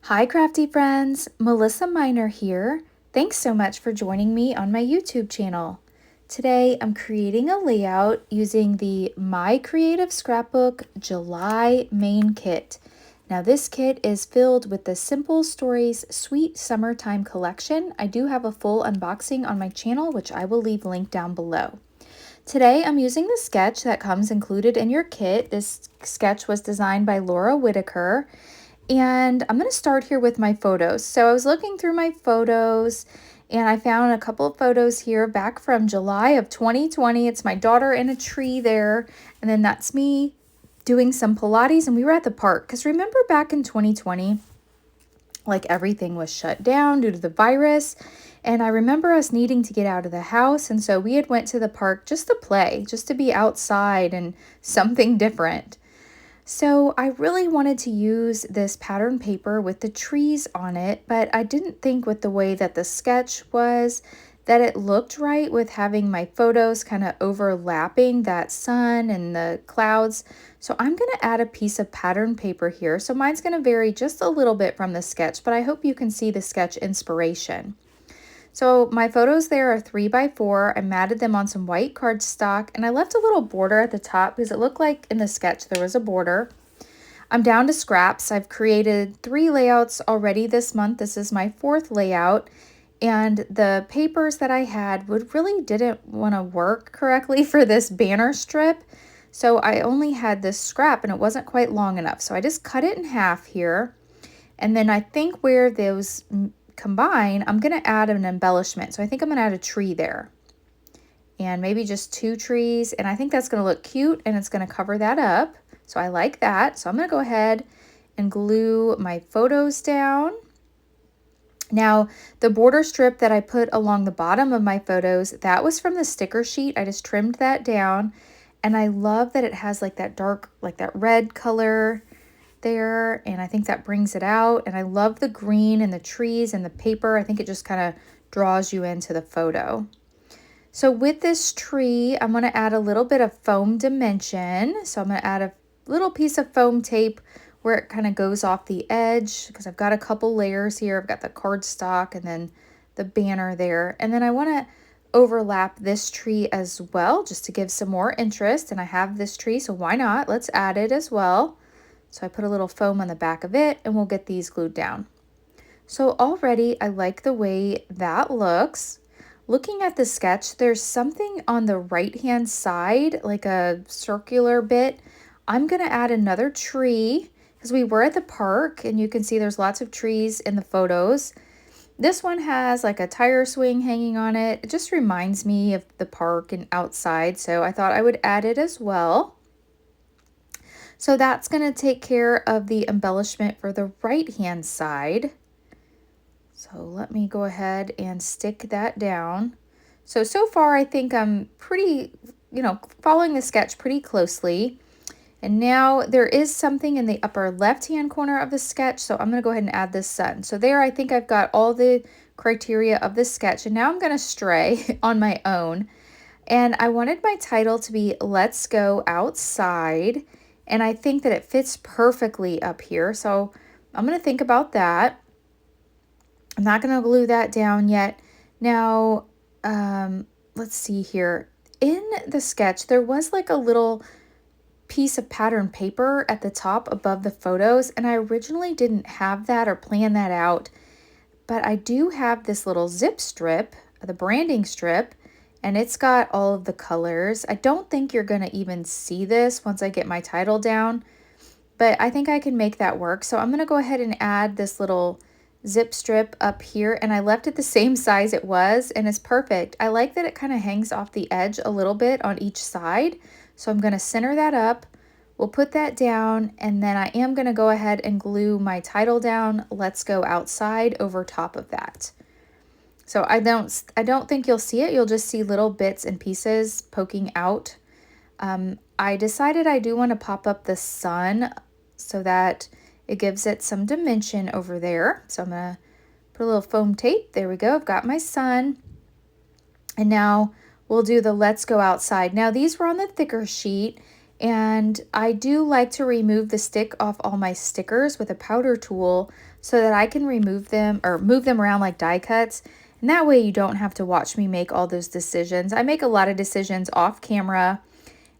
Hi crafty friends, Melissa Minor here. Thanks so much for joining me on my YouTube channel. Today I'm creating a layout using the My Creative Scrapbook July main kit. Now this kit is filled with the Simple Stories Sweet Summertime collection. I do have a full unboxing on my channel, which I will leave linked down below. Today I'm using the sketch that comes included in your kit. This sketch was designed by Laura Whitaker. And I'm going to start here with my photos. So I was looking through my photos and I found a couple of photos here back from July of 2020. It's my daughter in a tree there. And then that's me doing some Pilates, and we were at the park. Because remember back in 2020, like everything was shut down due to the virus. And I remember us needing to get out of the house. And so we had went to the park just to play, just to be outside and something different. So I really wanted to use this pattern paper with the trees on it, but I didn't think with the way that the sketch was that it looked right with having my photos kind of overlapping that sun and the clouds. So I'm going to add a piece of pattern paper here. So mine's going to vary just a little bit from the sketch, but I hope you can see the sketch inspiration. So my photos there are 3x4. I matted them on some white cardstock, and I left a little border at the top because it looked like in the sketch there was a border. I'm down to scraps. I've created 3 layouts already this month. This is my 4th layout, and the papers that I had really didn't want to work correctly for this banner strip. So I only had this scrap and it wasn't quite long enough. So I just cut it in half here. And then I think where those combine, I'm going to add an embellishment. So I think I'm going to add a tree there and maybe just 2 trees. And I think that's going to look cute and it's going to cover that up. So I like that. So I'm going to go ahead and glue my photos down. Now, the border strip that I put along the bottom of my photos, that was from the sticker sheet. I just trimmed that down. And I love that it has like that dark, like that red color there, and I think that brings it out. And I love the green and the trees and the paper. I think it just kind of draws you into the photo. So with this tree, I'm going to add a little bit of foam dimension. So I'm going to add a little piece of foam tape where it kind of goes off the edge, because I've got a couple layers here. I've got the cardstock and then the banner there. And then I want to overlap this tree as well, just to give some more interest. And I have this tree, so why not? Let's add it as well. So I put a little foam on the back of it, and we'll get these glued down. So already I like the way that looks. Looking at the sketch, there's something on the right-hand side, like a circular bit. I'm going to add another tree because we were at the park, and you can see there's lots of trees in the photos. This one has like a tire swing hanging on it. It just reminds me of the park and outside, so I thought I would add it as well. So that's going to take care of the embellishment for the right-hand side. So let me go ahead and stick that down. So far I think I'm pretty, following the sketch pretty closely. And now there is something in the upper left-hand corner of the sketch, so I'm going to go ahead and add this sun. So there I think I've got all the criteria of the sketch, and now I'm going to stray on my own. And I wanted my title to be Let's Go Outside. And I think that it fits perfectly up here. So I'm going to think about that. I'm not going to glue that down yet. Now, let's see here. In the sketch, there was like a little piece of pattern paper at the top above the photos. And I originally didn't have that or plan that out. But I do have this little zip strip, the branding strip. And it's got all of the colors. I don't think you're going to even see this once I get my title down, but I think I can make that work. So I'm going to go ahead and add this little zip strip up here, and I left it the same size it was, and it's perfect. I like that it kind of hangs off the edge a little bit on each side. So I'm going to center that up. We'll put that down, and then I am going to go ahead and glue my title down, Let's Go Outside, over top of that. So I don't think you'll see it. You'll just see little bits and pieces poking out. I decided I do want to pop up the sun so that it gives it some dimension over there. So I'm going to put a little foam tape. There we go. I've got my sun. And now we'll do the Let's Go Outside. Now these were on the thicker sheet, And I do like to remove the stick off all my stickers with a powder tool so that I can remove them or move them around like die cuts. And that way you don't have to watch me make all those decisions. I make a lot of decisions off camera,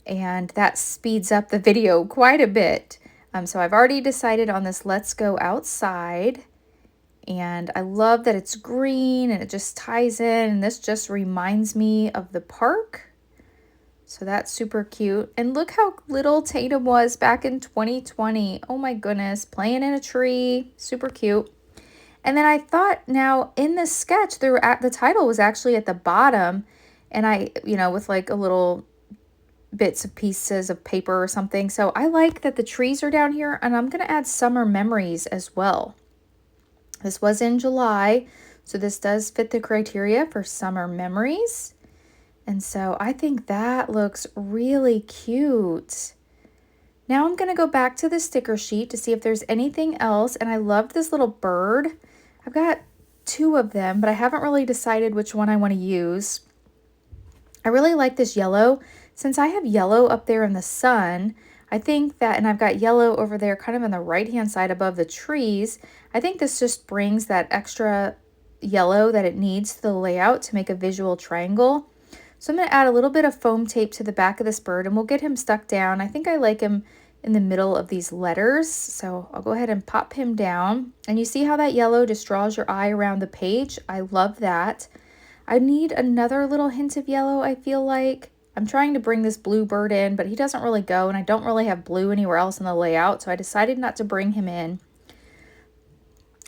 and that speeds up the video quite a bit. So I've already decided on this Let's Go Outside. And I love that it's green and it just ties in. And this just reminds me of the park. So that's super cute. And look how little Tatum was back in 2020. Oh my goodness, playing in a tree, super cute. And then I thought, now in this sketch, the title was actually at the bottom, and I, with like a little bits of pieces of paper or something. So I like that the trees are down here, and I'm going to add summer memories as well. This was in July, so this does fit the criteria for summer memories. And so I think that looks really cute. Now I'm going to go back to the sticker sheet to see if there's anything else. And I love this little bird. I've got 2 of them, but I haven't really decided which one I want to use. I really like this yellow. Since I have yellow up there in the sun, I think that, and I've got yellow over there kind of on the right-hand side above the trees, I think this just brings that extra yellow that it needs to the layout to make a visual triangle. So I'm going to add a little bit of foam tape to the back of this bird, and we'll get him stuck down. I think I like him in the middle of these letters, so I'll go ahead and pop him down. And you see how that yellow just draws your eye around the page? I love that. I need another little hint of yellow, I feel like. I'm trying to bring this blue bird in, but he doesn't really go, and I don't really have blue anywhere else in the layout, so I decided not to bring him in.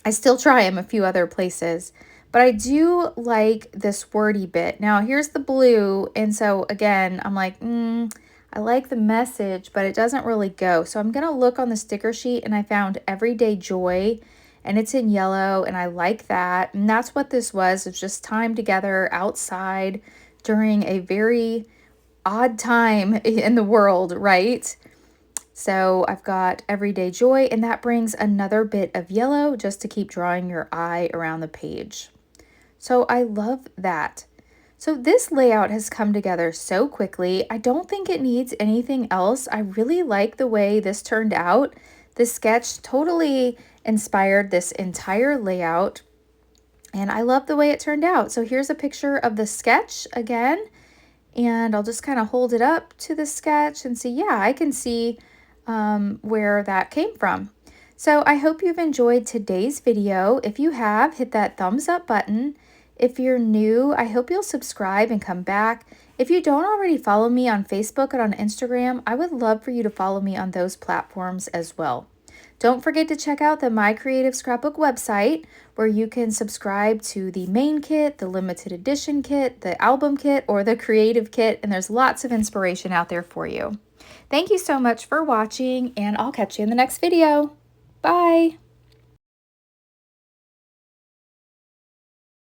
I still try him a few other places. But I do like this wordy bit. Now, here's the blue, and so again, I'm like, I like the message, but it doesn't really go. So I'm going to look on the sticker sheet, and I found Everyday Joy, and it's in yellow, and I like that. And that's what this was. It's just time together outside during a very odd time in the world, right? So I've got Everyday Joy, and that brings another bit of yellow just to keep drawing your eye around the page. So I love that. So this layout has come together so quickly. I don't think it needs anything else. I really like the way this turned out. The sketch totally inspired this entire layout, and I love the way it turned out. So here's a picture of the sketch again, and I'll just kind of hold it up to the sketch and see, yeah, I can see where that came from. So I hope you've enjoyed today's video. If you have, hit that thumbs up button. If you're new, I hope you'll subscribe and come back. If you don't already follow me on Facebook and on Instagram, I would love for you to follow me on those platforms as well. Don't forget to check out the My Creative Scrapbook website, where you can subscribe to the main kit, the limited edition kit, the album kit, or the creative kit, and there's lots of inspiration out there for you. Thank you so much for watching, and I'll catch you in the next video. Bye!